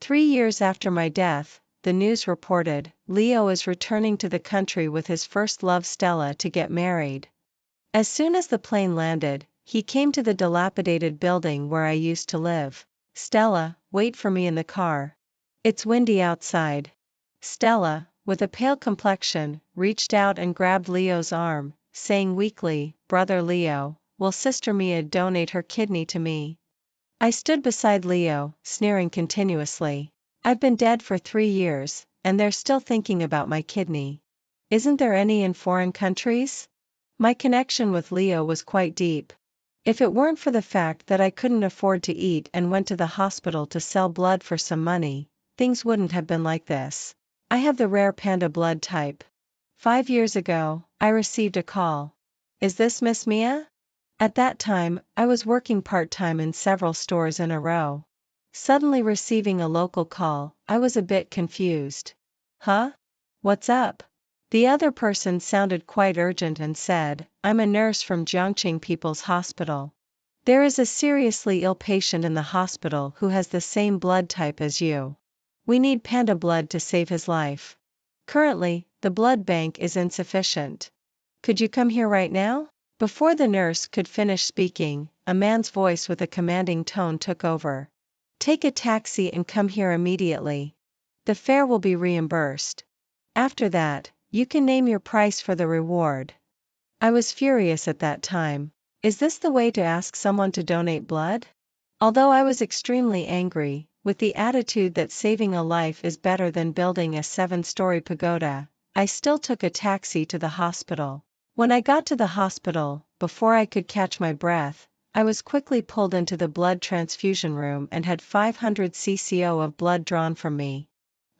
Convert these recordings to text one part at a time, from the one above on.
3 years after my death, the news reported, Leo is returning to the country with his first love Stella to get married. As soon as the plane landed, he came to the dilapidated building where I used to live. Stella, wait for me in the car. It's windy outside. Stella, with a pale complexion, reached out and grabbed Leo's arm, saying weakly, Brother Leo, will Sister Mia donate her kidney to me? I stood beside Leo, sneering continuously. I've been dead for 3 years, and they're still thinking about my kidney. Isn't there any in foreign countries? My connection with Leo was quite deep. If it weren't for the fact that I couldn't afford to eat and went to the hospital to sell blood for some money, things wouldn't have been like this. I have the rare panda blood type. 5 years ago, I received a call. Is this Miss Mia? At that time, I was working part-time in several stores in a row. Suddenly receiving a local call, I was a bit confused. Huh? What's up? The other person sounded quite urgent and said, I'm a nurse from Jiangqing People's Hospital. There is a seriously ill patient in the hospital who has the same blood type as you. We need panda blood to save his life. Currently, the blood bank is insufficient. Could you come here right now? Before the nurse could finish speaking, a man's voice with a commanding tone took over. Take a taxi and come here immediately. The fare will be reimbursed. After that, you can name your price for the reward. I was furious at that time. Is this the way to ask someone to donate blood? Although I was extremely angry, with the attitude that saving a life is better than building a 7-story pagoda, I still took a taxi to the hospital. When I got to the hospital, before I could catch my breath, I was quickly pulled into the blood transfusion room and had 500 cc of blood drawn from me.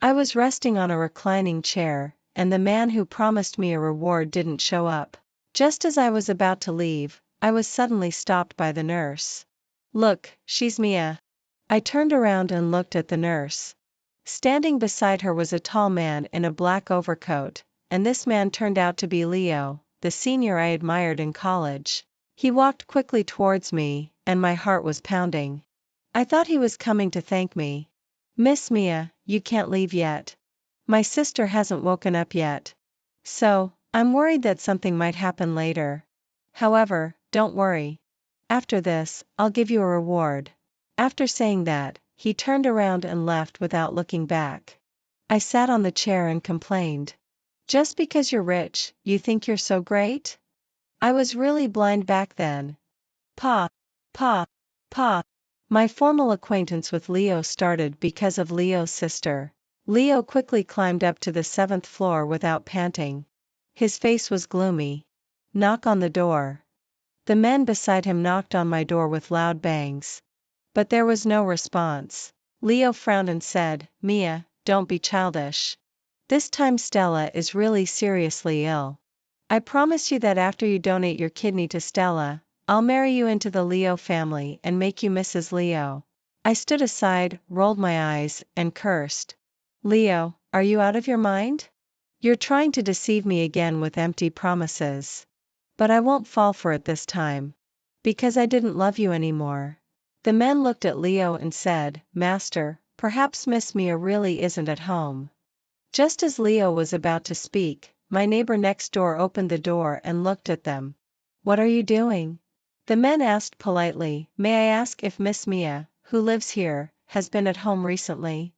I was resting on a reclining chair, and the man who promised me a reward didn't show up. Just as I was about to leave, I was suddenly stopped by the nurse. Look, she's Mia. I turned around and looked at the nurse. Standing beside her was a tall man in a black overcoat, and this man turned out to be Leo, the senior I admired in college. He walked quickly towards me, and my heart was pounding. I thought he was coming to thank me. Miss Mia, you can't leave yet. My sister hasn't woken up yet. So, I'm worried that something might happen later. However, don't worry. After this, I'll give you a reward. After saying that, he turned around and left without looking back. I sat on the chair and complained. Just because you're rich, you think you're so great? I was really blind back then. Pa, pa, pa. My formal acquaintance with Leo started because of Leo's sister. Leo quickly climbed up to the 7th floor without panting. His face was gloomy. Knock on the door. The men beside him knocked on my door with loud bangs. But there was no response. Leo frowned and said, Mia, don't be childish. This time Stella is really seriously ill. I promise you that after you donate your kidney to Stella, I'll marry you into the Leo family and make you Mrs. Leo. I stood aside, rolled my eyes, and cursed. Leo, are you out of your mind? You're trying to deceive me again with empty promises. But I won't fall for it this time. Because I didn't love you anymore. The men looked at Leo and said, Master, perhaps Miss Mia really isn't at home. Just as Leo was about to speak, my neighbor next door opened the door and looked at them. What are you doing? The men asked politely, May I ask if Miss Mia, who lives here, has been at home recently?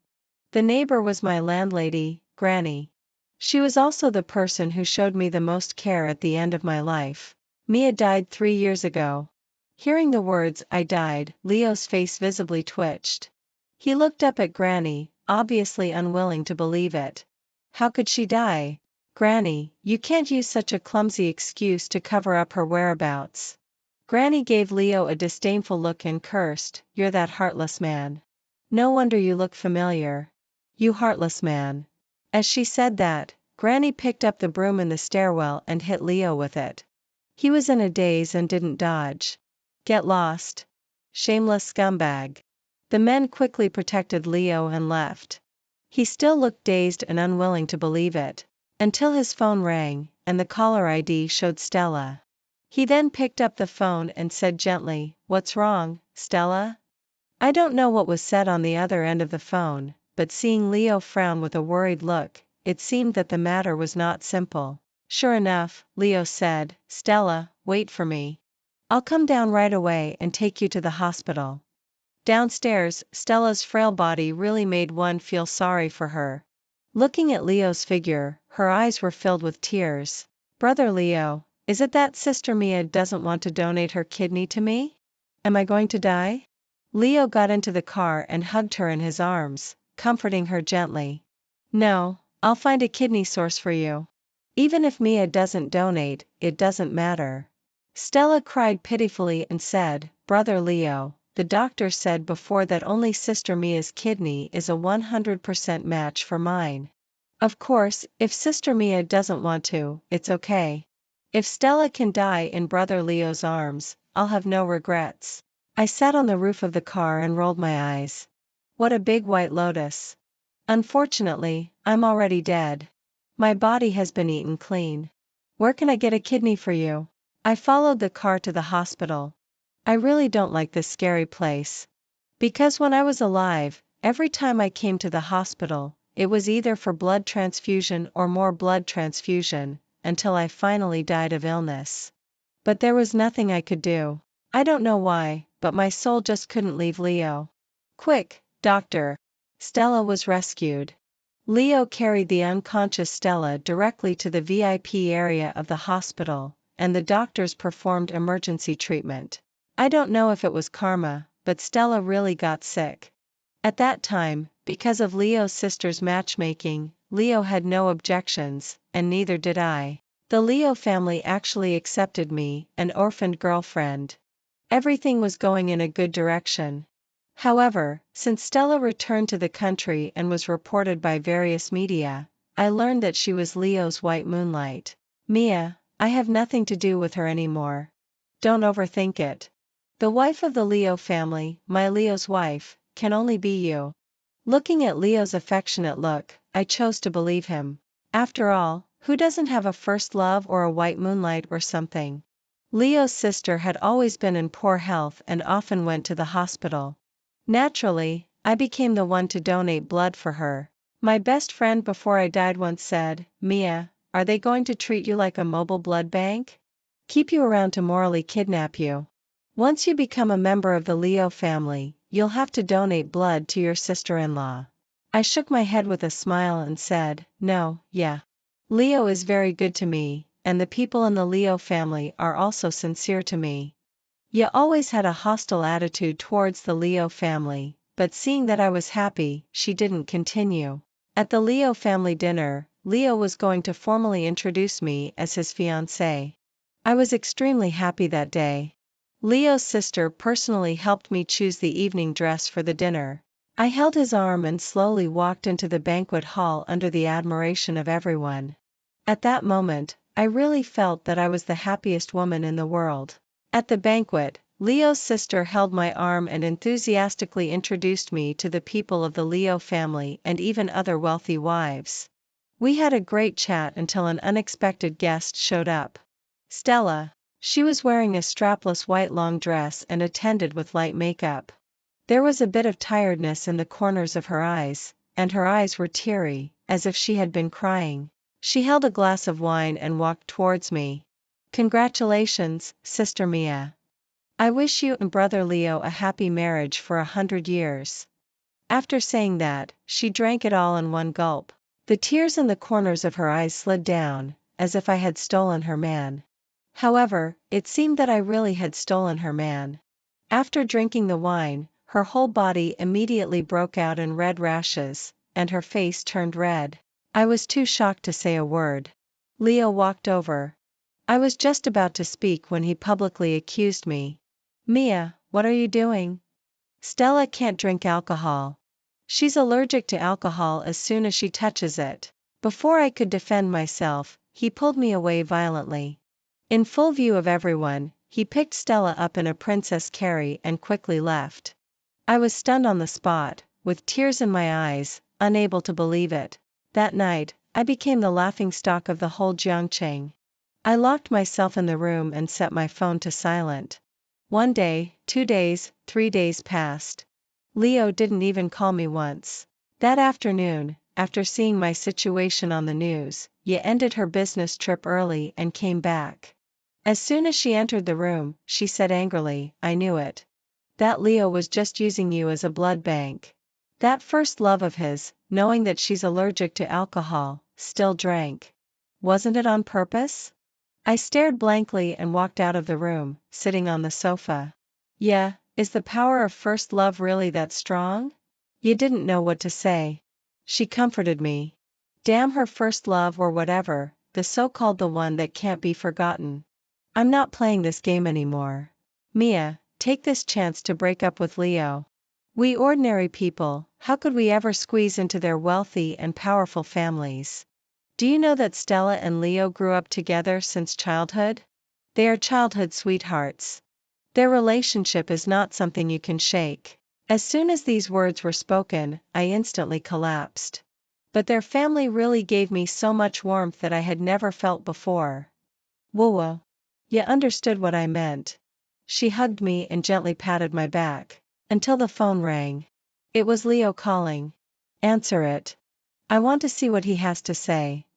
The neighbor was my landlady, Granny. She was also the person who showed me the most care at the end of my life. Mia died 3 years ago. Hearing the words, I died, Leo's face visibly twitched. He looked up at Granny, obviously unwilling to believe it. How could she die? Granny, you can't use such a clumsy excuse to cover up her whereabouts. Granny gave Leo a disdainful look and cursed, You're that heartless man. No wonder you look familiar. You heartless man. As she said that, Granny picked up the broom in the stairwell and hit Leo with it. He was in a daze and didn't dodge. Get lost. Shameless scumbag. The men quickly protected Leo and left. He still looked dazed and unwilling to believe it, until his phone rang, and the caller ID showed Stella. He then picked up the phone and said gently, What's wrong, Stella? I don't know what was said on the other end of the phone, but seeing Leo frown with a worried look, it seemed that the matter was not simple. Sure enough, Leo said, "Stella, wait for me. I'll come down right away and take you to the hospital." Downstairs, Stella's frail body really made one feel sorry for her. Looking at Leo's figure, her eyes were filled with tears. "Brother Leo, is it that Sister Mia doesn't want to donate her kidney to me? Am I going to die?" Leo got into the car and hugged her in his arms, comforting her gently. "No, I'll find a kidney source for you. Even if Mia doesn't donate, it doesn't matter." Stella cried pitifully and said, "Brother Leo, the doctor said before that only Sister Mia's kidney is a 100% match for mine. Of course, if Sister Mia doesn't want to, it's okay. If Stella can die in Brother Leo's arms, I'll have no regrets." I sat on the roof of the car and rolled my eyes. What a big white lotus. Unfortunately, I'm already dead. My body has been eaten clean. Where can I get a kidney for you? I followed the car to the hospital. I really don't like this scary place. Because when I was alive, every time I came to the hospital, it was either for blood transfusion or more blood transfusion, until I finally died of illness. But there was nothing I could do. I don't know why, but my soul just couldn't leave Leo. "Quick, doctor!" Stella was rescued. Leo carried the unconscious Stella directly to the VIP area of the hospital, and the doctors performed emergency treatment. I don't know if it was karma, but Stella really got sick. At that time, because of Leo's sister's matchmaking, Leo had no objections, and neither did I. The Leo family actually accepted me, an orphaned girlfriend. Everything was going in a good direction. However, since Stella returned to the country and was reported by various media, I learned that she was Leo's white moonlight. Mia, I have nothing to do with her anymore. Don't overthink it. The wife of the Leo family, my Leo's wife, can only be you. Looking at Leo's affectionate look, I chose to believe him. After all, who doesn't have a first love or a white moonlight or something? Leo's sister had always been in poor health and often went to the hospital. Naturally, I became the one to donate blood for her. My best friend before I died once said, "Mia, are they going to treat you like a mobile blood bank? Keep you around to morally kidnap you? Once you become a member of the Leo family, you'll have to donate blood to your sister-in-law." I shook my head with a smile and said, "No, yeah. Leo is very good to me, and the people in the Leo family are also sincere to me." Ya always had a hostile attitude towards the Leo family, but seeing that I was happy, she didn't continue. At the Leo family dinner, Leo was going to formally introduce me as his fiancée. I was extremely happy that day. Leo's sister personally helped me choose the evening dress for the dinner. I held his arm and slowly walked into the banquet hall under the admiration of everyone. At that moment, I really felt that I was the happiest woman in the world. At the banquet, Leo's sister held my arm and enthusiastically introduced me to the people of the Leo family and even other wealthy wives. We had a great chat until an unexpected guest showed up. Stella. She was wearing a strapless white long dress and attended with light makeup. There was a bit of tiredness in the corners of her eyes, and her eyes were teary, as if she had been crying. She held a glass of wine and walked towards me. "Congratulations, Sister Mia. I wish you and Brother Leo a happy marriage for 100 years. After saying that, she drank it all in one gulp. The tears in the corners of her eyes slid down, as if I had stolen her man. However, it seemed that I really had stolen her man. After drinking the wine, her whole body immediately broke out in red rashes, and her face turned red. I was too shocked to say a word. Leo walked over. I was just about to speak when he publicly accused me. "Mia, what are you doing? Stella can't drink alcohol. She's allergic to alcohol as soon as she touches it." Before I could defend myself, he pulled me away violently. In full view of everyone, he picked Stella up in a princess carry and quickly left. I was stunned on the spot, with tears in my eyes, unable to believe it. That night, I became the laughingstock of the whole Jiangcheng. I locked myself in the room and set my phone to silent. 1 day, 2 days, 3 days passed. Leo didn't even call me once. That afternoon, after seeing my situation on the news, Ye ended her business trip early and came back. As soon as she entered the room, she said angrily, "I knew it. That Leo was just using you as a blood bank." That first love of his, knowing that she's allergic to alcohol, still drank. Wasn't it on purpose? I stared blankly and walked out of the room, sitting on the sofa. Yeah, is the power of first love really that strong? You didn't know what to say. She comforted me. Damn her first love or whatever, the so-called the one that can't be forgotten. I'm not playing this game anymore. Mia, take this chance to break up with Leo. We ordinary people, how could we ever squeeze into their wealthy and powerful families? Do you know that Stella and Leo grew up together since childhood? They are childhood sweethearts. Their relationship is not something you can shake. As soon as these words were spoken, I instantly collapsed. But their family really gave me so much warmth that I had never felt before. Whoa. You understood what I meant. She hugged me and gently patted my back. Until the phone rang. It was Leo calling. Answer it. I want to see what he has to say.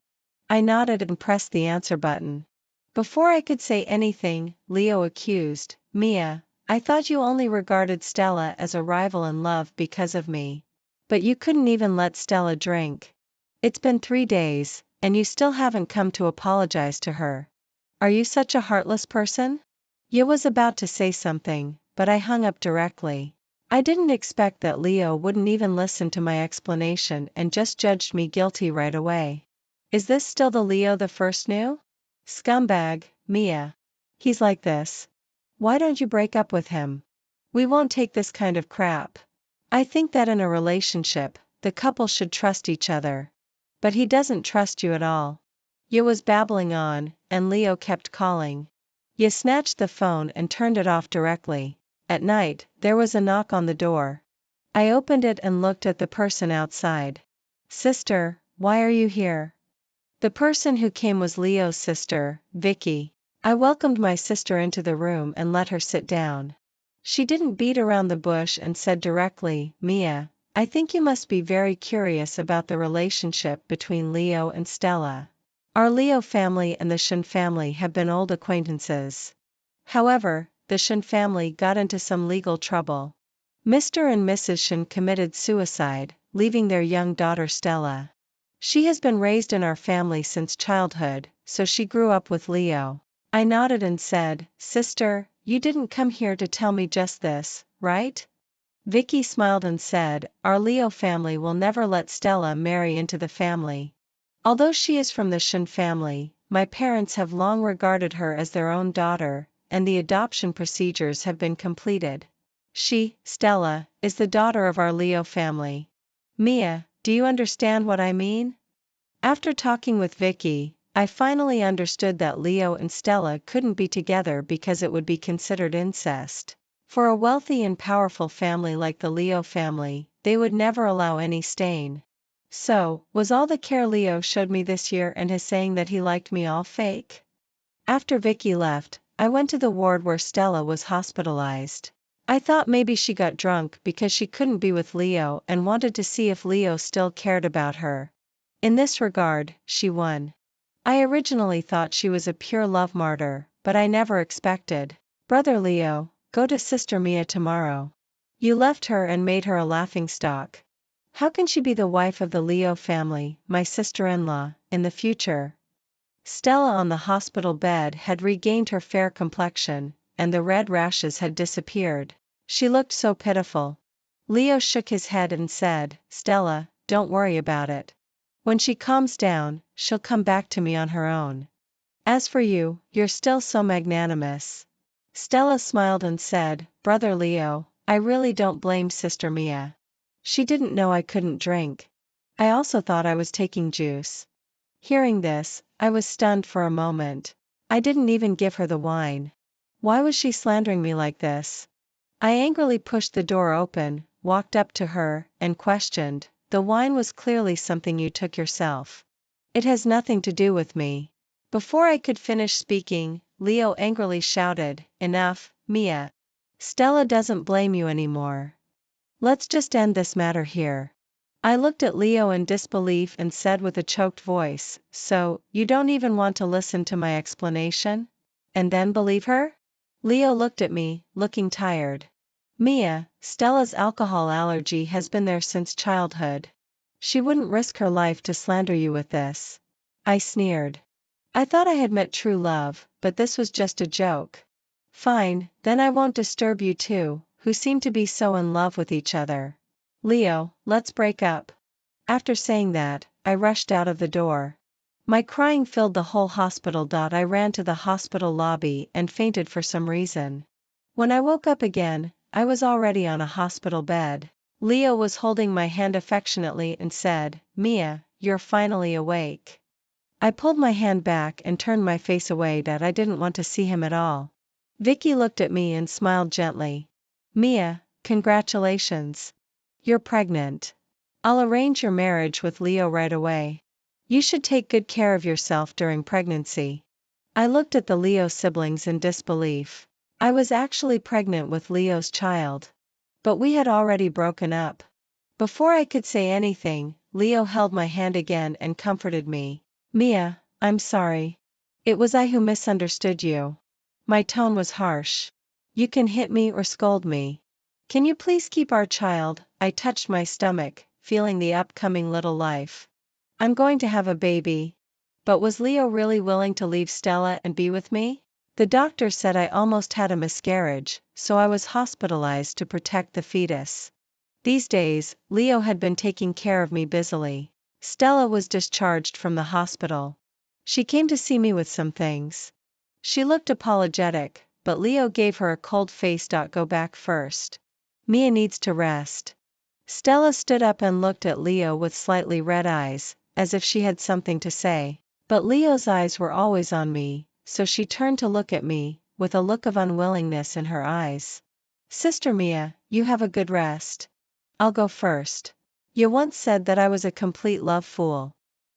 I nodded and pressed the answer button. Before I could say anything, Leo accused, "Mia, I thought you only regarded Stella as a rival in love because of me. But you couldn't even let Stella drink. It's been 3 days, and you still haven't come to apologize to her. Are you such a heartless person?" You was about to say something, but I hung up directly. I didn't expect that Leo wouldn't even listen to my explanation and just judged me guilty right away. Is this still the Leo the first knew? Scumbag, Mia. He's like this. Why don't you break up with him? We won't take this kind of crap. I think that in a relationship, the couple should trust each other. But he doesn't trust you at all. You was babbling on, and Leo kept calling. You snatched the phone and turned it off directly. At night, there was a knock on the door. I opened it and looked at the person outside. "Sister, why are you here?" The person who came was Leo's sister, Vicky. I welcomed my sister into the room and let her sit down. She didn't beat around the bush and said directly, "Mia, I think you must be very curious about the relationship between Leo and Stella. Our Leo family and the Shin family have been old acquaintances. However, the Shin family got into some legal trouble. Mr. and Mrs. Shin committed suicide, leaving their young daughter Stella. She has been raised in our family since childhood, so she grew up with Leo." I nodded and said, "Sister, you didn't come here to tell me just this, right?" Vicky smiled and said, "Our Leo family will never let Stella marry into the family. Although she is from the Shin family, my parents have long regarded her as their own daughter, and the adoption procedures have been completed. She, Stella, is the daughter of our Leo family. Mia, do you understand what I mean?" After talking with Vicky, I finally understood that Leo and Stella couldn't be together because it would be considered incest. For a wealthy and powerful family like the Leo family, they would never allow any stain. So, was all the care Leo showed me this year and his saying that he liked me all fake? After Vicky left, I went to the ward where Stella was hospitalized. I thought maybe she got drunk because she couldn't be with Leo and wanted to see if Leo still cared about her. In this regard, she won. I originally thought she was a pure love martyr, but I never expected. "Brother Leo, go to Sister Mia tomorrow. You left her and made her a laughingstock. How can she be the wife of the Leo family, my sister-in-law, in the future?" Stella on the hospital bed had regained her fair complexion, and the red rashes had disappeared. She looked so pitiful. Leo shook his head and said, "Stella, don't worry about it. When she calms down, she'll come back to me on her own. As for you, you're still so magnanimous." Stella smiled and said, "Brother Leo, I really don't blame Sister Mia. She didn't know I couldn't drink. I also thought I was taking juice." Hearing this, I was stunned for a moment. I didn't even give her the wine. Why was she slandering me like this? I angrily pushed the door open, walked up to her, and questioned, "The wine was clearly something you took yourself. It has nothing to do with me." Before I could finish speaking, Leo angrily shouted, "Enough, Mia. Stella doesn't blame you anymore. Let's just end this matter here." I looked at Leo in disbelief and said with a choked voice, "So, you don't even want to listen to my explanation? And then believe her?" Leo looked at me, looking tired. "Mia, Stella's alcohol allergy has been there since childhood. She wouldn't risk her life to slander you with this." I sneered. I thought I had met true love, but this was just a joke. "Fine, then I won't disturb you two, who seem to be so in love with each other. Leo, let's break up." After saying that, I rushed out of the door. My crying filled the whole hospital. I ran to the hospital lobby and fainted for some reason. When I woke up again, I was already on a hospital bed. Leo was holding my hand affectionately and said, "Mia, you're finally awake." I pulled my hand back and turned my face away. I didn't want to see him at all. Vicky looked at me and smiled gently. "Mia, congratulations. You're pregnant. I'll arrange your marriage with Leo right away. You should take good care of yourself during pregnancy." I looked at the Leo siblings in disbelief. I was actually pregnant with Leo's child. But we had already broken up. Before I could say anything, Leo held my hand again and comforted me. "Mia, I'm sorry. It was I who misunderstood you." My tone was harsh. "You can hit me or scold me. Can you please keep our child?" I touched my stomach, feeling the upcoming little life. "I'm going to have a baby." But was Leo really willing to leave Stella and be with me? The doctor said I almost had a miscarriage, so I was hospitalized to protect the fetus. These days, Leo had been taking care of me busily. Stella was discharged from the hospital. She came to see me with some things. She looked apologetic, but Leo gave her a cold face. "Go back first. Mia needs to rest." Stella stood up and looked at Leo with slightly red eyes, as if she had something to say. But Leo's eyes were always on me, so she turned to look at me, with a look of unwillingness in her eyes. "Sister Mia, you have a good rest. I'll go first. You once said that I was a complete love fool."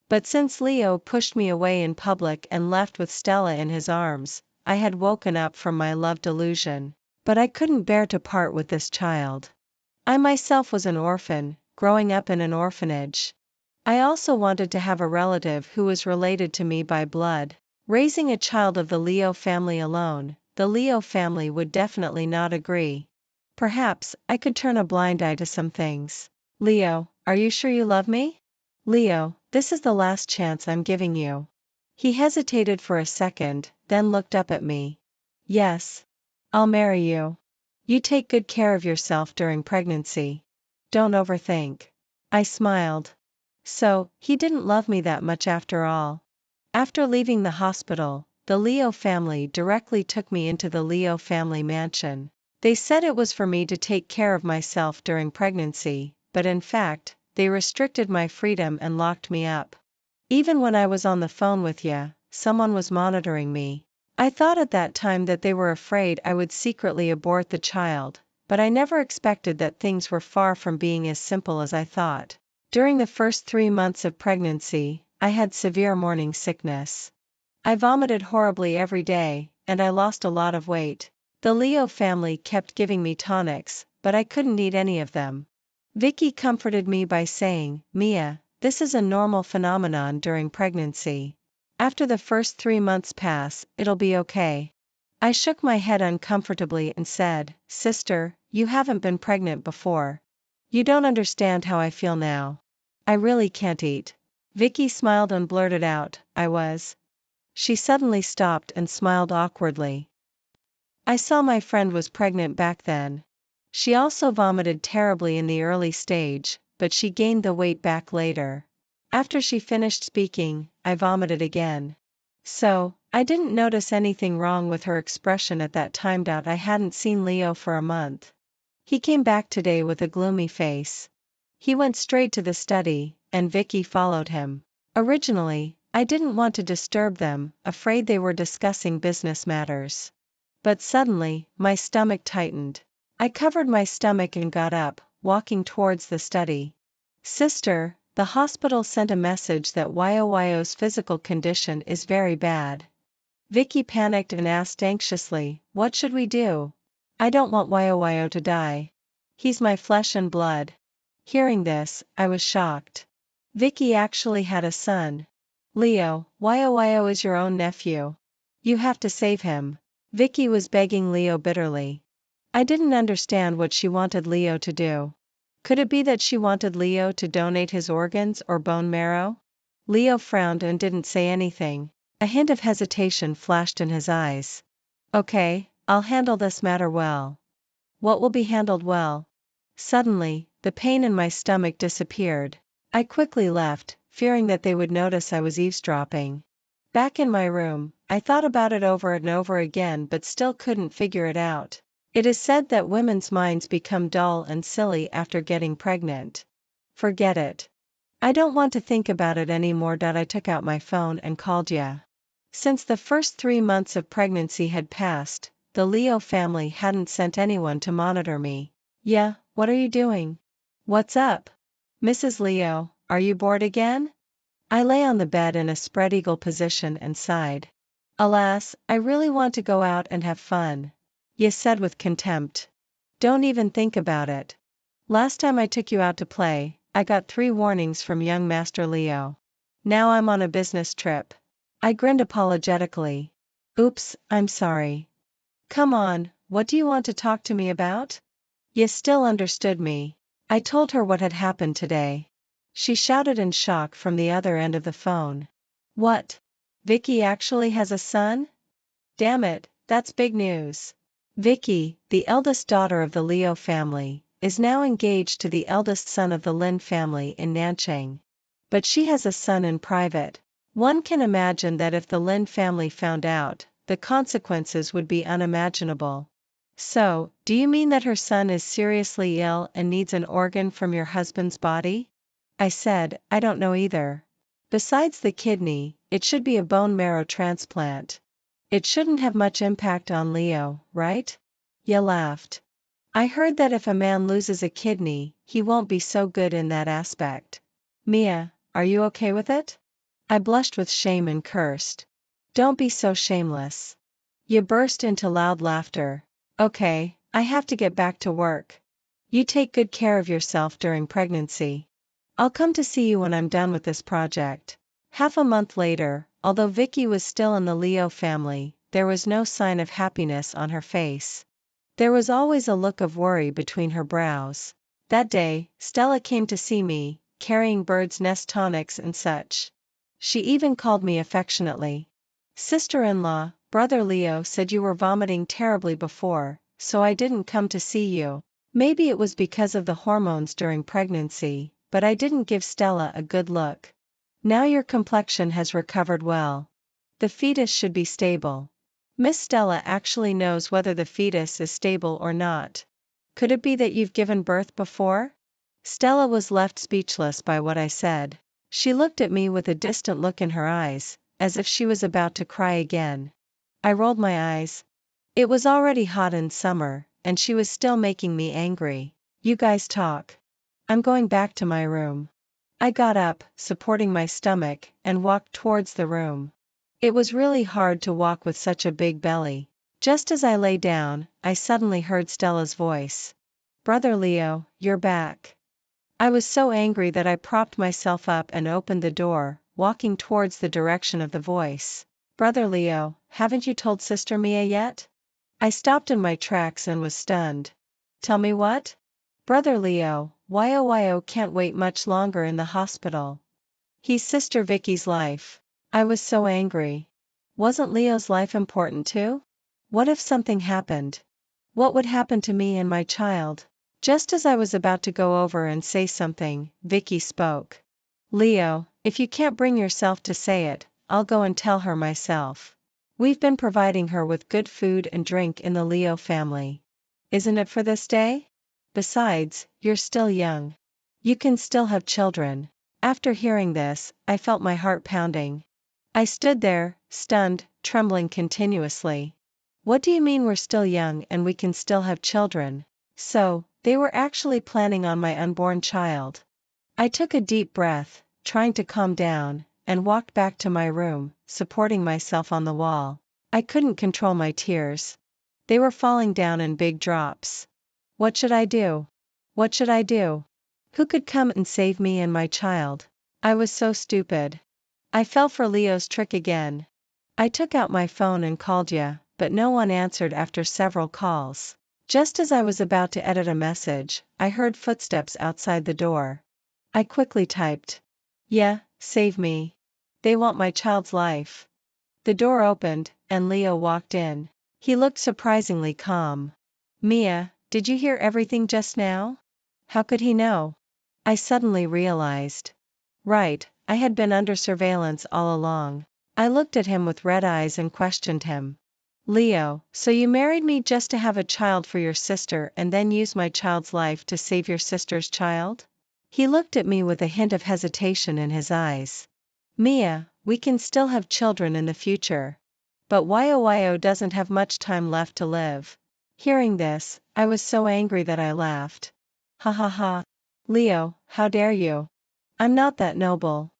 But since Leo pushed me away in public and left with Stella in his arms, I had woken up from my love delusion. But I couldn't bear to part with this child. I myself was an orphan, growing up in an orphanage. I also wanted to have a relative who was related to me by blood. Raising a child of the Leo family alone, the Leo family would definitely not agree. Perhaps I could turn a blind eye to some things. "Leo, are you sure you love me? Leo, this is the last chance I'm giving you." He hesitated for a second, then looked up at me. "Yes. I'll marry you. You take good care of yourself during pregnancy. Don't overthink." I smiled. So, he didn't love me that much after all. After leaving the hospital, the Leo family directly took me into the Leo family mansion. They said it was for me to take care of myself during pregnancy, but in fact, they restricted my freedom and locked me up. Even when I was on the phone with ya, someone was monitoring me. I thought at that time that they were afraid I would secretly abort the child, but I never expected that things were far from being as simple as I thought. During the first 3 months of pregnancy, I had severe morning sickness. I vomited horribly every day, and I lost a lot of weight. The Leo family kept giving me tonics, but I couldn't eat any of them. Vicky comforted me by saying, "Mia, this is a normal phenomenon during pregnancy. After the first 3 months pass, it'll be okay." I shook my head uncomfortably and said, "Sister, you haven't been pregnant before. You don't understand how I feel now. I really can't eat." Vicky smiled and blurted out, "I was." She suddenly stopped and smiled awkwardly. I saw my friend was pregnant back then. She also vomited terribly in the early stage, but she gained the weight back later. After she finished speaking, I vomited again. So, I didn't notice anything wrong with her expression at that time. I hadn't seen Leo for a month. He came back today with a gloomy face. He went straight to the study, and Vicky followed him. Originally, I didn't want to disturb them, afraid they were discussing business matters. But suddenly, my stomach tightened. I covered my stomach and got up, walking towards the study. "Sister, the hospital sent a message that Yoyo's physical condition is very bad." Vicky panicked and asked anxiously, "What should we do? I don't want Yoyo to die. He's my flesh and blood." Hearing this, I was shocked. Vicky actually had a son. Leo, Yo is your own nephew. You have to save him. Vicky was begging Leo bitterly. I didn't understand what she wanted Leo to do. Could it be that she wanted Leo to donate his organs or bone marrow? Leo frowned and didn't say anything. A hint of hesitation flashed in his eyes. Okay, I'll handle this matter well. What will be handled well? Suddenly, the pain in my stomach disappeared. I quickly left, fearing that they would notice I was eavesdropping. Back in my room, I thought about it over and over again but still couldn't figure it out. It is said that women's minds become dull and silly after getting pregnant. Forget it. I don't want to think about it anymore. I took out my phone and called ya. Since the first 3 months of pregnancy had passed, the Leo family hadn't sent anyone to monitor me. Yeah, what are you doing? What's up? Mrs. Leo, are you bored again? I lay on the bed in a spread eagle position and sighed. Alas, I really want to go out and have fun. Ye said with contempt. Don't even think about it. Last time I took you out to play, I got 3 warnings from young Master Leo. Now I'm on a business trip. I grinned apologetically. Oops, I'm sorry. Come on, what do you want to talk to me about? Ye still understood me. I told her what had happened today. She shouted in shock from the other end of the phone. What? Vicky actually has a son? Damn it, that's big news. Vicky, the eldest daughter of the Leo family, is now engaged to the eldest son of the Lin family in Nanchang. But she has a son in private. One can imagine that if the Lin family found out, the consequences would be unimaginable. So, do you mean that her son is seriously ill and needs an organ from your husband's body? I said, I don't know either. Besides the kidney, it should be a bone marrow transplant. It shouldn't have much impact on Leo, right? Ye laughed. I heard that if a man loses a kidney, he won't be so good in that aspect. Mia, are you okay with it? I blushed with shame and cursed. Don't be so shameless. Ye burst into loud laughter. Okay, I have to get back to work. You take good care of yourself during pregnancy. I'll come to see you when I'm done with this project. Half a month later, although Vicky was still in the Leo family, there was no sign of happiness on her face. There was always a look of worry between her brows. That day, Stella came to see me, carrying bird's nest tonics and such. She even called me affectionately. Sister-in-law, Brother Leo said you were vomiting terribly before, so I didn't come to see you. Maybe it was because of the hormones during pregnancy, but I didn't give Stella a good look. Now your complexion has recovered well. The fetus should be stable. Miss Stella actually knows whether the fetus is stable or not. Could it be that you've given birth before? Stella was left speechless by what I said. She looked at me with a distant look in her eyes, as if she was about to cry again. I rolled my eyes. It was already hot in summer, and she was still making me angry. You guys talk. I'm going back to my room. I got up, supporting my stomach, and walked towards the room. It was really hard to walk with such a big belly. Just as I lay down, I suddenly heard Stella's voice. Brother Leo, you're back. I was so angry that I propped myself up and opened the door, walking towards the direction of the voice. Brother Leo, haven't you told Sister Mia yet? I stopped in my tracks and was stunned. Tell me what? Brother Leo, Yo can't wait much longer in the hospital. He's Sister Vicky's life. I was so angry. Wasn't Leo's life important too? What if something happened? What would happen to me and my child? Just as I was about to go over and say something, Vicky spoke. Leo, if you can't bring yourself to say it, I'll go and tell her myself. We've been providing her with good food and drink in the Leo family. Isn't it for this day? Besides, you're still young. You can still have children. After hearing this, I felt my heart pounding. I stood there, stunned, trembling continuously. What do you mean we're still young and we can still have children? So, they were actually planning on my unborn child. I took a deep breath, trying to calm down, and walked back to my room, supporting myself on the wall. I couldn't control my tears. They were falling down in big drops. What should I do? What should I do? Who could come and save me and my child? I was so stupid. I fell for Leo's trick again. I took out my phone and called ya, but no one answered after several calls. Just as I was about to edit a message, I heard footsteps outside the door. I quickly typed, "Yeah, save me. They want my child's life." The door opened, and Leo walked in. He looked surprisingly calm. "Mia, did you hear everything just now?" How could he know? I suddenly realized. Right, I had been under surveillance all along. I looked at him with red eyes and questioned him. "Leo, so you married me just to have a child for your sister and then use my child's life to save your sister's child?" He looked at me with a hint of hesitation in his eyes. "Mia, we can still have children in the future. But Yo doesn't have much time left to live." Hearing this, I was so angry that I laughed. "Ha ha ha. Leo, how dare you? I'm not that noble.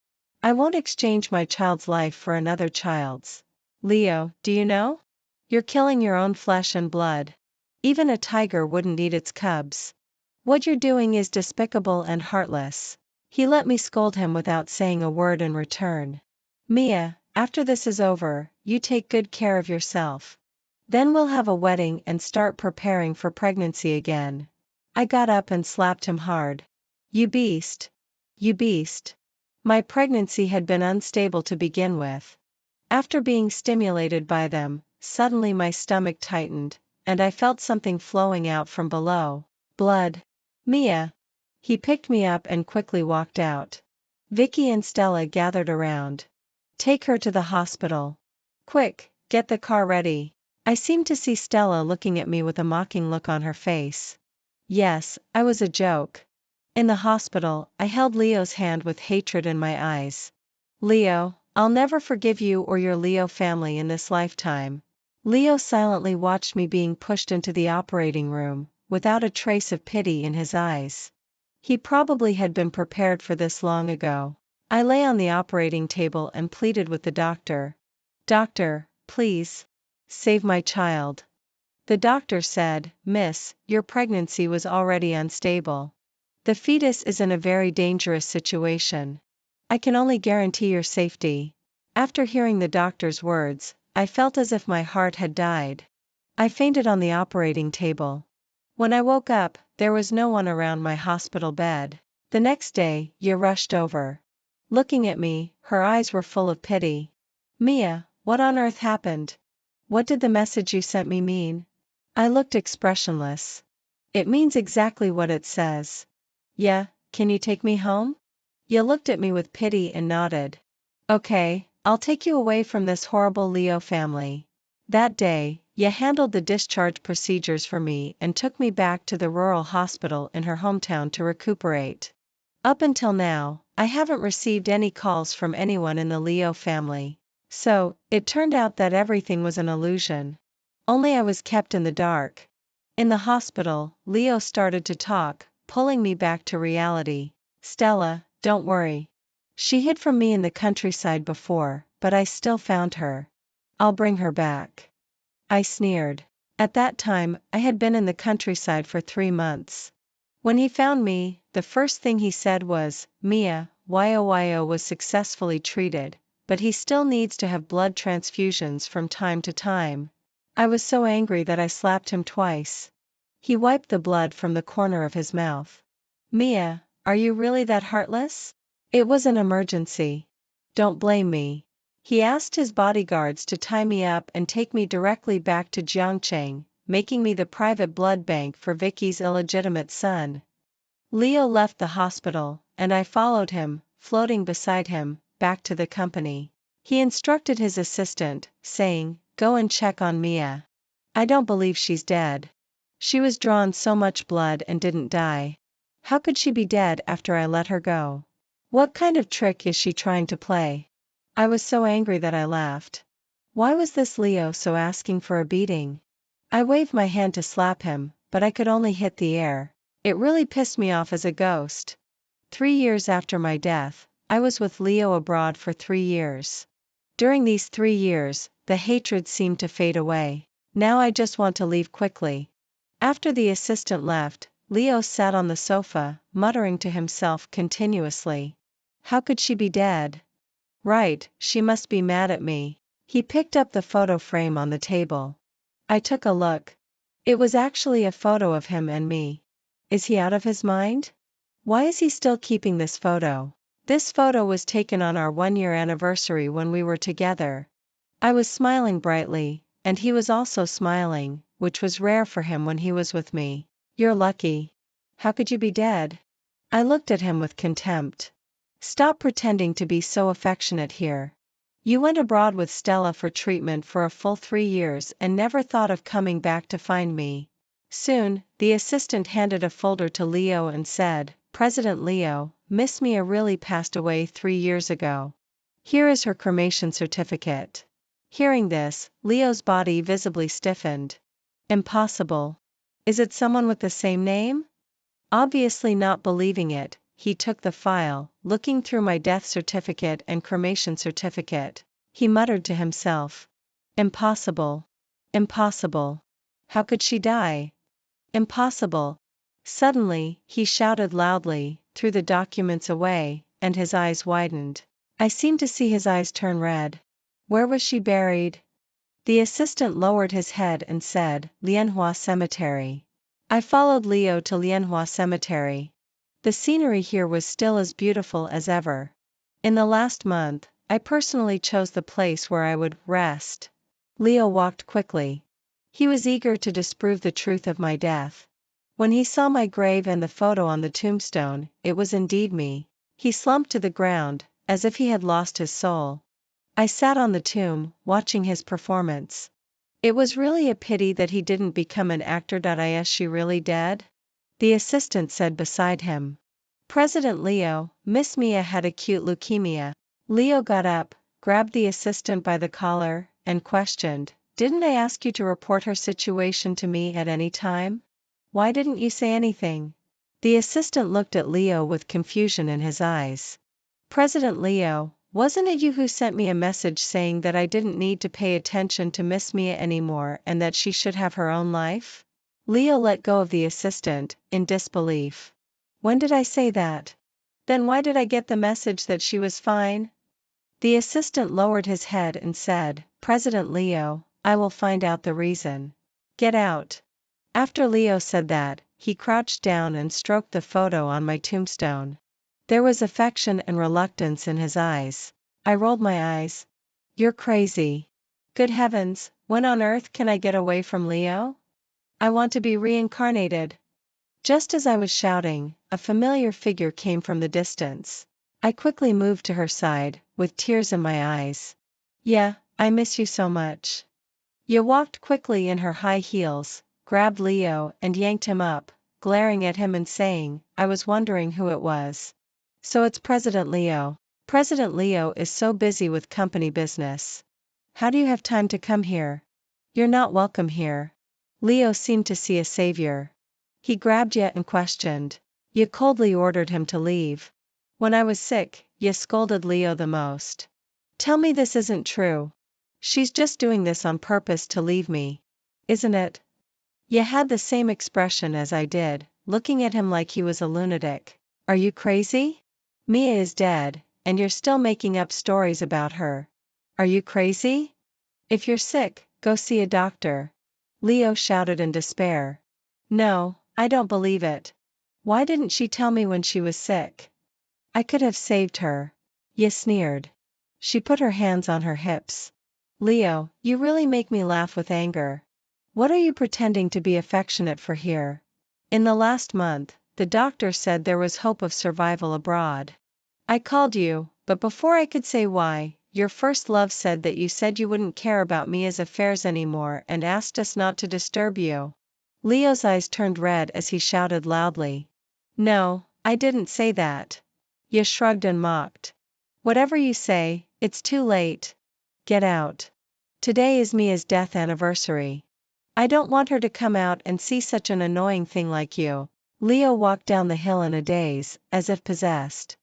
I won't exchange my child's life for another child's. Leo, do you know? You're killing your own flesh and blood. Even a tiger wouldn't eat its cubs. What you're doing is despicable and heartless." He let me scold him without saying a word in return. "Mia, after this is over, you take good care of yourself. Then we'll have a wedding and start preparing for pregnancy again." I got up and slapped him hard. "You beast. You beast." My pregnancy had been unstable to begin with. After being stimulated by them, suddenly my stomach tightened, and I felt something flowing out from below. Blood. "Mia." He picked me up and quickly walked out. Vicky and Stella gathered around. "Take her to the hospital. Quick, get the car ready." I seemed to see Stella looking at me with a mocking look on her face. Yes, I was a joke. In the hospital, I held Leo's hand with hatred in my eyes. "Leo, I'll never forgive you or your Leo family in this lifetime." Leo silently watched me being pushed into the operating room, without a trace of pity in his eyes. He probably had been prepared for this long ago. I lay on the operating table and pleaded with the doctor. "Doctor, please. Save my child." The doctor said, "Miss, your pregnancy was already unstable. The fetus is in a very dangerous situation. I can only guarantee your safety." After hearing the doctor's words, I felt as if my heart had died. I fainted on the operating table. When I woke up, there was no one around my hospital bed. The next day, Ya rushed over. Looking at me, her eyes were full of pity. "Mia, what on earth happened? What did the message you sent me mean?" I looked expressionless. "It means exactly what it says. Yeah, can you take me home?" Ya looked at me with pity and nodded. "Okay, I'll take you away from this horrible Leo family." That day, Ya handled the discharge procedures for me and took me back to the rural hospital in her hometown to recuperate. Up until now, I haven't received any calls from anyone in the Leo family. So, it turned out that everything was an illusion. Only I was kept in the dark. In the hospital, Leo started to talk, pulling me back to reality. "Stella, don't worry. She hid from me in the countryside before, but I still found her. I'll bring her back." I sneered. At that time, I had been in the countryside for 3 months. When he found me, the first thing he said was, "Mia, Yo was successfully treated, but he still needs to have blood transfusions from time to time." I was so angry that I slapped him twice. He wiped the blood from the corner of his mouth. "Mia, are you really that heartless? It was an emergency. Don't blame me." He asked his bodyguards to tie me up and take me directly back to Jiangcheng, making me the private blood bank for Vicky's illegitimate son. Leo left the hospital, and I followed him, floating beside him, back to the company. He instructed his assistant, saying, "Go and check on Mia. I don't believe she's dead. She was drawn so much blood and didn't die. How could she be dead after I let her go? What kind of trick is she trying to play?" I was so angry that I laughed. Why was this Leo so asking for a beating? I waved my hand to slap him, but I could only hit the air. It really pissed me off as a ghost. 3 years after my death, I was with Leo abroad for 3 years. During these 3 years, the hatred seemed to fade away. Now I just want to leave quickly. After the assistant left, Leo sat on the sofa, muttering to himself continuously. How could she be dead? Right, she must be mad at me. He picked up the photo frame on the table. I took a look. It was actually a photo of him and me. Is he out of his mind? Why is he still keeping this photo? This photo was taken on our 1-year anniversary when we were together. I was smiling brightly, and he was also smiling, which was rare for him when he was with me. You're lucky. How could you be dead? I looked at him with contempt. Stop pretending to be so affectionate here. You went abroad with Stella for treatment for a full 3 years and never thought of coming back to find me. Soon, the assistant handed a folder to Leo and said, President Leo, Miss Mia really passed away 3 years ago. Here is her cremation certificate. Hearing this, Leo's body visibly stiffened. Impossible. Is it someone with the same name? Obviously not believing it, he took the file, looking through my death certificate and cremation certificate. He muttered to himself. Impossible. Impossible. How could she die? Impossible. Suddenly, he shouted loudly, threw the documents away, and his eyes widened. I seemed to see his eyes turn red. Where was she buried? The assistant lowered his head and said, Lianhua Cemetery. I followed Leo to Lianhua Cemetery. The scenery here was still as beautiful as ever. In the last month, I personally chose the place where I would rest. Leo walked quickly. He was eager to disprove the truth of my death. When he saw my grave and the photo on the tombstone, it was indeed me. He slumped to the ground, as if he had lost his soul. I sat on the tomb, watching his performance. It was really a pity that he didn't become an actor. Is she really dead? The assistant said beside him. President Leo, Miss Mia had acute leukemia. Leo got up, grabbed the assistant by the collar, and questioned, Didn't I ask you to report her situation to me at any time? Why didn't you say anything? The assistant looked at Leo with confusion in his eyes. President Leo, wasn't it you who sent me a message saying that I didn't need to pay attention to Miss Mia anymore and that she should have her own life? Leo let go of the assistant, in disbelief. When did I say that? Then why did I get the message that she was fine? The assistant lowered his head and said, President Leo, I will find out the reason. Get out. After Leo said that, he crouched down and stroked the photo on my tombstone. There was affection and reluctance in his eyes. I rolled my eyes. You're crazy. Good heavens, when on earth can I get away from Leo? I want to be reincarnated. Just as I was shouting, a familiar figure came from the distance. I quickly moved to her side, with tears in my eyes. Yeah, I miss you so much. Ya walked quickly in her high heels, grabbed Leo and yanked him up, glaring at him and saying, I was wondering who it was. So it's President Leo. President Leo is so busy with company business. How do you have time to come here? You're not welcome here. Leo seemed to see a savior. He grabbed Ya and questioned. Ya coldly ordered him to leave. When I was sick, Ya scolded Leo the most. Tell me this isn't true. She's just doing this on purpose to leave me. Isn't it? Ya had the same expression as I did, looking at him like he was a lunatic. Are you crazy? Mia is dead, and you're still making up stories about her. Are you crazy? If you're sick, go see a doctor. Leo shouted in despair. No, I don't believe it. Why didn't she tell me when she was sick? I could have saved her. Ya sneered. She put her hands on her hips. Leo, you really make me laugh with anger. What are you pretending to be affectionate for here? In the last month, the doctor said there was hope of survival abroad. I called you, but before I could say why, your first love said that you said you wouldn't care about Mia's affairs anymore and asked us not to disturb you. Leo's eyes turned red as he shouted loudly. No, I didn't say that. Ya shrugged and mocked. Whatever you say, it's too late. Get out. Today is Mia's death anniversary. I don't want her to come out and see such an annoying thing like you. Leo walked down the hill in a daze, as if possessed.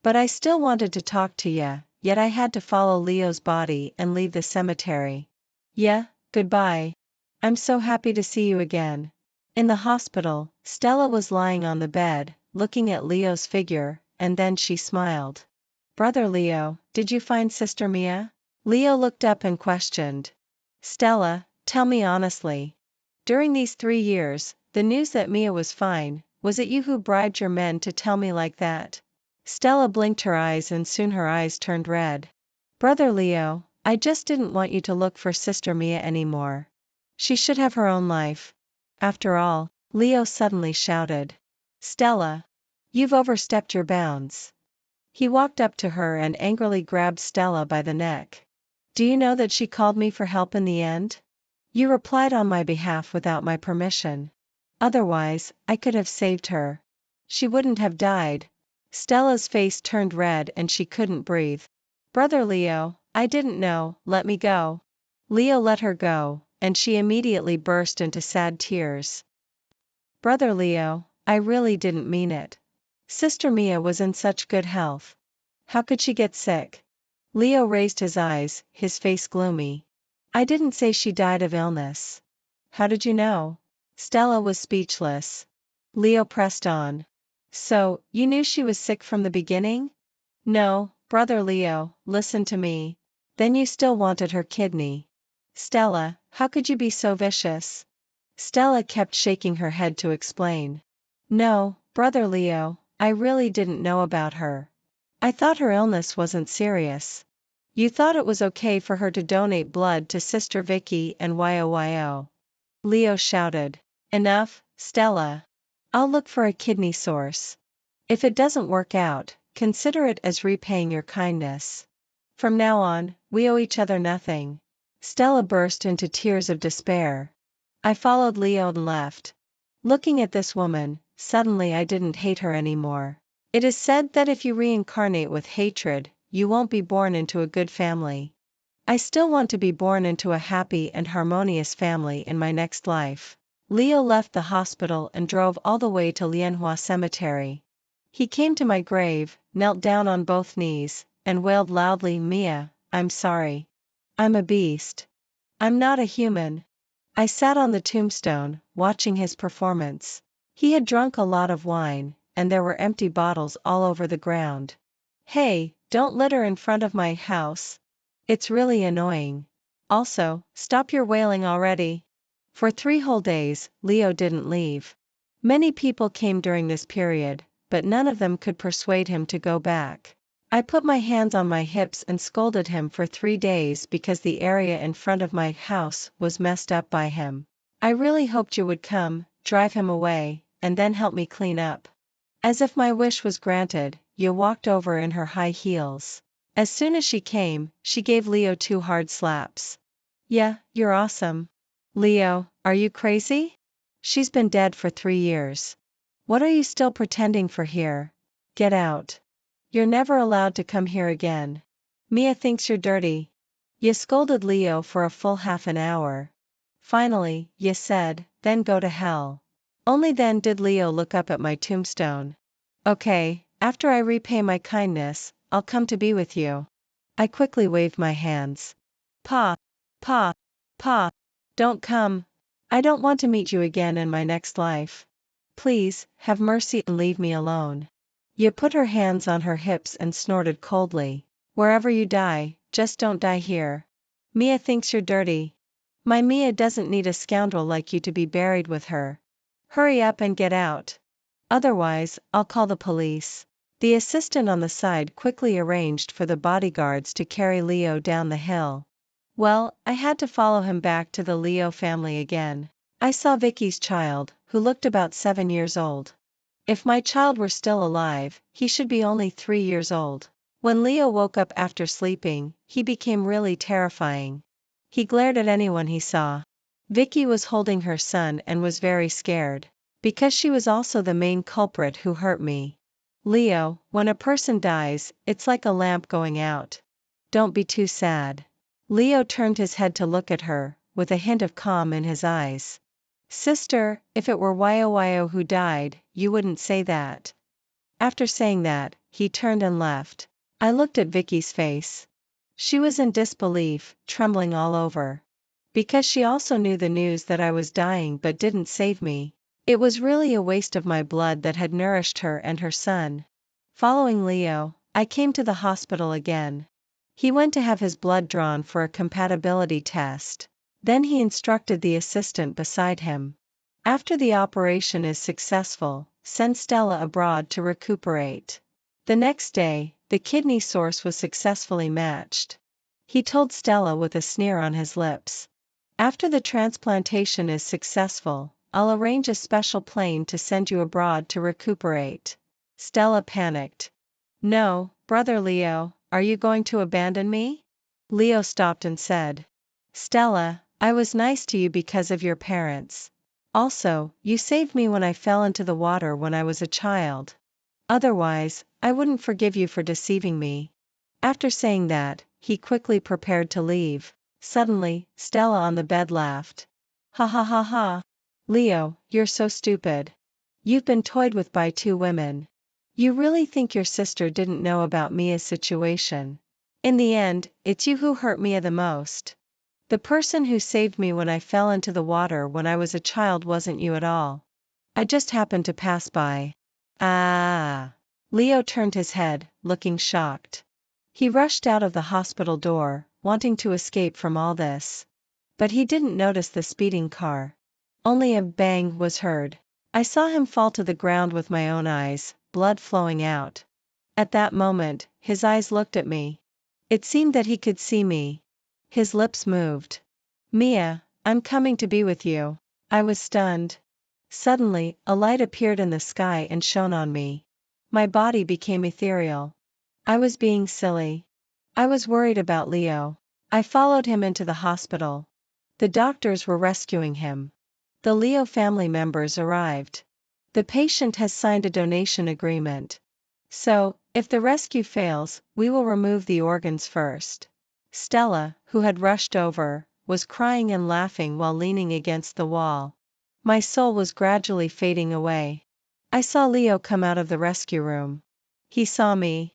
But I still wanted to talk to Ya, yet I had to follow Leo's body and leave the cemetery. Yeah, goodbye. I'm so happy to see you again. In the hospital, Stella was lying on the bed, looking at Leo's figure, and then she smiled. "Brother Leo, did you find Sister Mia?" Leo looked up and questioned. "Stella, tell me honestly. During these 3 years, the news that Mia was fine, was it you who bribed your men to tell me like that?" Stella blinked her eyes and soon her eyes turned red. "Brother Leo, I just didn't want you to look for Sister Mia anymore. She should have her own life. After all," Leo suddenly shouted. "Stella! You've overstepped your bounds." He walked up to her and angrily grabbed Stella by the neck. "Do you know that she called me for help in the end? You replied on my behalf without my permission. Otherwise, I could have saved her. She wouldn't have died." Stella's face turned red and she couldn't breathe. "Brother Leo, I didn't know, let me go." Leo let her go, and she immediately burst into sad tears. "Brother Leo, I really didn't mean it. Sister Mia was in such good health. How could she get sick?" Leo raised his eyes, his face gloomy. "I didn't say she died of illness." "How did you know?" Stella was speechless. Leo pressed on. "So, you knew she was sick from the beginning?" "No, Brother Leo, listen to me. Then you still wanted her kidney." "Stella, how could you be so vicious?" Stella kept shaking her head to explain. "No, Brother Leo, I really didn't know about her. I thought her illness wasn't serious." "You thought it was okay for her to donate blood to Sister Vicky and YOYO." Leo shouted. "Enough, Stella. I'll look for a kidney source. If it doesn't work out, consider it as repaying your kindness. From now on, we owe each other nothing." Stella burst into tears of despair. I followed Leo and left. Looking at this woman, suddenly I didn't hate her anymore. It is said that if you reincarnate with hatred, you won't be born into a good family. I still want to be born into a happy and harmonious family in my next life. Leo left the hospital and drove all the way to Lianhua Cemetery. He came to my grave, knelt down on both knees, and wailed loudly, "Mia, I'm sorry. I'm a beast. I'm not a human." I sat on the tombstone, watching his performance. He had drunk a lot of wine, and there were empty bottles all over the ground. "Hey, don't litter in front of my house. It's really annoying. Also, stop your wailing already." For 3 whole days, Leo didn't leave. Many people came during this period, but none of them could persuade him to go back. I put my hands on my hips and scolded him for 3 days because the area in front of my house was messed up by him. I really hoped you would come, drive him away, and then help me clean up. As if my wish was granted, Yo walked over in her high heels. As soon as she came, she gave Leo 2 hard slaps. "Yeah, you're awesome." "Leo, are you crazy? She's been dead for 3 years. What are you still pretending for here? Get out. You're never allowed to come here again. Mia thinks you're dirty." Ye scolded Leo for a full half an hour. Finally, Ye said, "Then go to hell." Only then did Leo look up at my tombstone. "Okay, after I repay my kindness, I'll come to be with you." I quickly waved my hands. "Pa! Pa! Pa! Don't come. I don't want to meet you again in my next life. Please, have mercy and leave me alone." Ye put her hands on her hips and snorted coldly. "Wherever you die, just don't die here. Mia thinks you're dirty. My Mia doesn't need a scoundrel like you to be buried with her. Hurry up and get out. Otherwise, I'll call the police." The assistant on the side quickly arranged for the bodyguards to carry Leo down the hill. Well, I had to follow him back to the Leo family again. I saw Vicky's child, who looked about 7 years old. If my child were still alive, he should be only 3 years old. When Leo woke up after sleeping, he became really terrifying. He glared at anyone he saw. Vicky was holding her son and was very scared. Because she was also the main culprit who hurt me. "Leo, when a person dies, it's like a lamp going out. Don't be too sad." Leo turned his head to look at her, with a hint of calm in his eyes. "Sister, if it were YOYO who died, you wouldn't say that." After saying that, he turned and left. I looked at Vicky's face. She was in disbelief, trembling all over. Because she also knew the news that I was dying but didn't save me. It was really a waste of my blood that had nourished her and her son. Following Leo, I came to the hospital again. He went to have his blood drawn for a compatibility test. Then he instructed the assistant beside him. After the operation is successful, send Stella abroad to recuperate. The next day, the kidney source was successfully matched. He told Stella with a sneer on his lips. After the transplantation is successful, I'll arrange a special plane to send you abroad to recuperate. Stella panicked. No, brother Leo, are you going to abandon me? Leo stopped and said. Stella, I was nice to you because of your parents. Also, you saved me when I fell into the water when I was a child. Otherwise, I wouldn't forgive you for deceiving me. After saying that, he quickly prepared to leave. Suddenly, Stella on the bed laughed. Ha ha ha ha. Leo, you're so stupid. You've been toyed with by 2 women. You really think your sister didn't know about Mia's situation? In the end, it's you who hurt Mia the most. The person who saved me when I fell into the water when I was a child wasn't you at all. I just happened to pass by. Ah. Leo turned his head, looking shocked. He rushed out of the hospital door, wanting to escape from all this. But he didn't notice the speeding car. Only a bang was heard. I saw him fall to the ground with my own eyes, blood flowing out. At that moment, his eyes looked at me. It seemed that he could see me. His lips moved. Mia, I'm coming to be with you. I was stunned. Suddenly, a light appeared in the sky and shone on me. My body became ethereal. I was being silly. I was worried about Leo. I followed him into the hospital. The doctors were rescuing him. The Leo family members arrived. The patient has signed a donation agreement. So, if the rescue fails, we will remove the organs first. Stella, who had rushed over, was crying and laughing while leaning against the wall. My soul was gradually fading away. I saw Leo come out of the rescue room. He saw me.